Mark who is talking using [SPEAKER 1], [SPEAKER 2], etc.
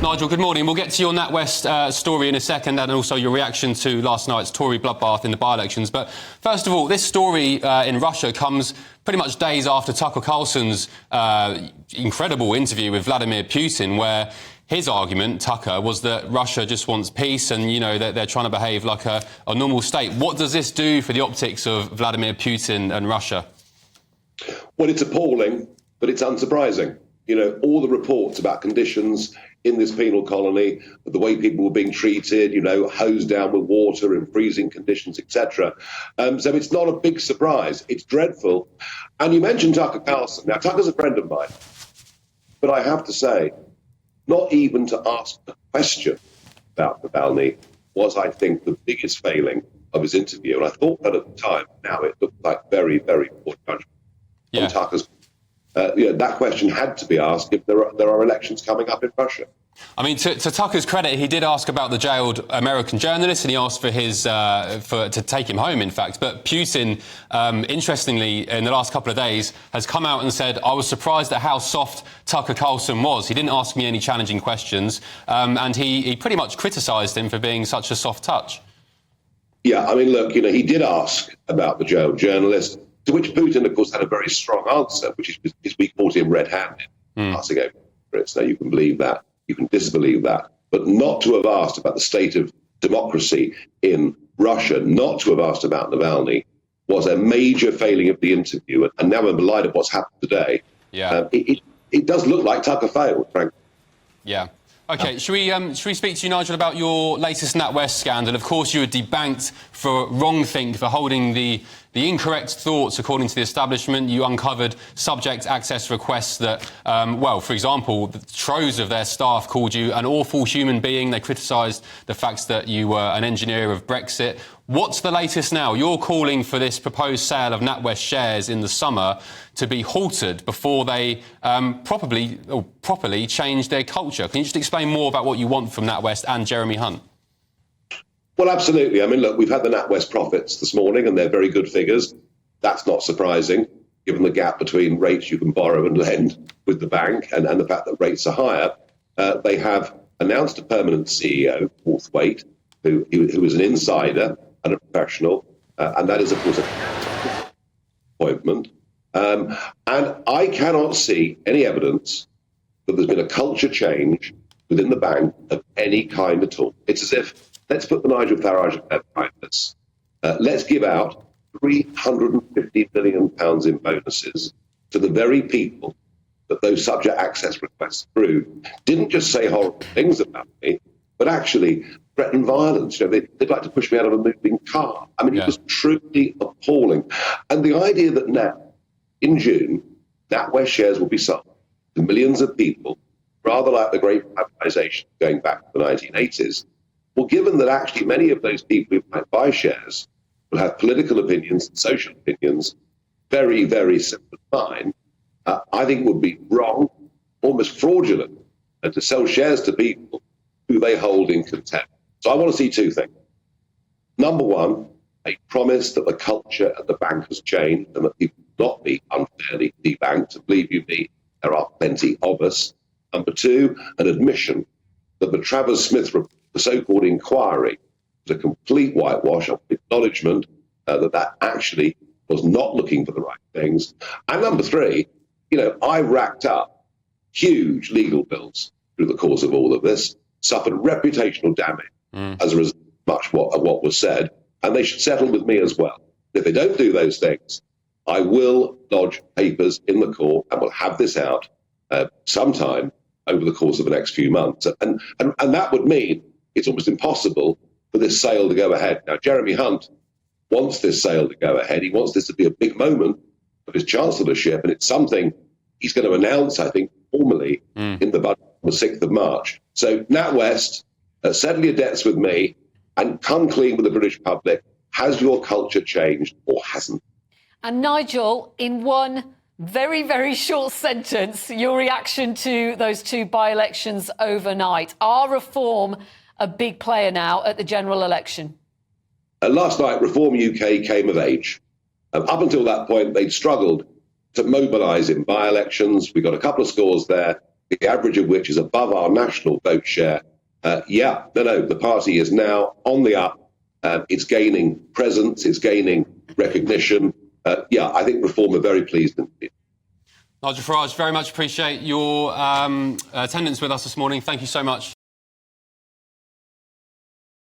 [SPEAKER 1] Nigel, good morning. We'll get to your NatWest story in a second and also your reaction to last night's Tory bloodbath in the by-elections. But first of all, this story in Russia comes pretty much days after Tucker Carlson's incredible interview with Vladimir Putin, where his argument, Tucker, was that Russia just wants peace and, you know, they're trying to behave like a normal state. What does this do for the optics of Vladimir Putin and Russia?
[SPEAKER 2] Well, it's appalling, but it's unsurprising. You know, all the reports about conditions in this penal colony, the way people were being treated, you know, hosed down with water in freezing conditions, etc. So it's not a big surprise. It's dreadful. And you mentioned Tucker Carlson. Now, Tucker's a friend of mine. But I have to say, not even to ask a question about Navalny was, I think, the biggest failing of his interview. And I thought that at the time. Now it looked like very, very poor judgment on Tucker's. That question had to be asked if there are elections coming up in Russia.
[SPEAKER 1] I mean, to Tucker's credit, he did ask about the jailed American journalist, and he asked for to take him home, in fact. But Putin, interestingly, in the last couple of days, has come out and said, I was surprised at how soft Tucker Carlson was. He didn't ask me any challenging questions, and he pretty much criticised him for being such a soft touch.
[SPEAKER 2] Yeah, I mean, look, you know, he did ask about the jailed journalist, to which Putin, of course, had a very strong answer, which is we caught him red-handed, passing over it. So you can believe that. You can disbelieve that. But not to have asked about the state of democracy in Russia, not to have asked about Navalny, was a major failing of the interview. And now in the light of what's happened today, it does look like Tucker failed, frankly.
[SPEAKER 1] Yeah. OK, should we speak to you, Nigel, about your latest NatWest scandal? Of course, you were debanked for wrongthink, for holding the incorrect thoughts, according to the establishment. You uncovered subject access requests that, for example, the troves of their staff called you an awful human being. They criticised the fact that you were an engineer of Brexit. What's the latest now? You're calling for this proposed sale of NatWest shares in the summer to be halted before they properly change their culture. Can you just explain more about what you want from NatWest and Jeremy Hunt?
[SPEAKER 2] Well, absolutely. I mean, look, we've had the NatWest profits this morning, and they're very good figures. That's not surprising, given the gap between rates you can borrow and lend with the bank and the fact that rates are higher. They have announced a permanent CEO, Forthwaite, who is an insider and a professional, and that is, of course, an appointment. And I cannot see any evidence that there's been a culture change within the bank of any kind at all. It's as if, let's put the Nigel Farage behind us. Let's give out £350 billion in bonuses to the very people that those subject access requests through didn't just say horrible things about me, but actually threaten violence. You know, they'd like to push me out of a moving car. I mean, It was truly appalling. And the idea that now, in June, NatWest shares will be sold to millions of people, rather like the great privatisation going back to the 1980s, well, given that actually many of those people who might buy shares will have political opinions and social opinions very, very similar to mine, I think it would be wrong, almost fraudulent, to sell shares to people who they hold in contempt. So I want to see two things. Number one, a promise that the culture at the bank has changed and that people will not be unfairly debanked. And believe you me, there are plenty of us. Number two, an admission that the Travers Smith report, the so-called inquiry, was a complete whitewash of acknowledgement that actually was not looking for the right things. And number three, you know, I racked up huge legal bills through the course of all of this, suffered reputational damage as a result of what was said, and they should settle with me as well. If they don't do those things, I will lodge papers in the court and will have this out sometime over the course of the next few months. And that would mean it's almost impossible for this sale to go ahead. Now, Jeremy Hunt wants this sale to go ahead. He wants this to be a big moment of his chancellorship, and it's something he's going to announce, I think, formally in the budget on the 6th of March. So NatWest, settle your debts with me and come clean with the British public. Has your culture changed or hasn't?
[SPEAKER 3] And Nigel, in one very, very short sentence, your reaction to those two by-elections overnight. Are Reform a big player now at the general election?
[SPEAKER 2] Last night, Reform UK came of age. Up until that point, they'd struggled to mobilise in by-elections. We got a couple of scores there. the average of which is above our national vote share, the party is now on the up. It's gaining presence, it's gaining recognition. I think Reform are very pleased indeed.
[SPEAKER 1] Nigel Farage, very much appreciate your attendance with us this morning. Thank you so much.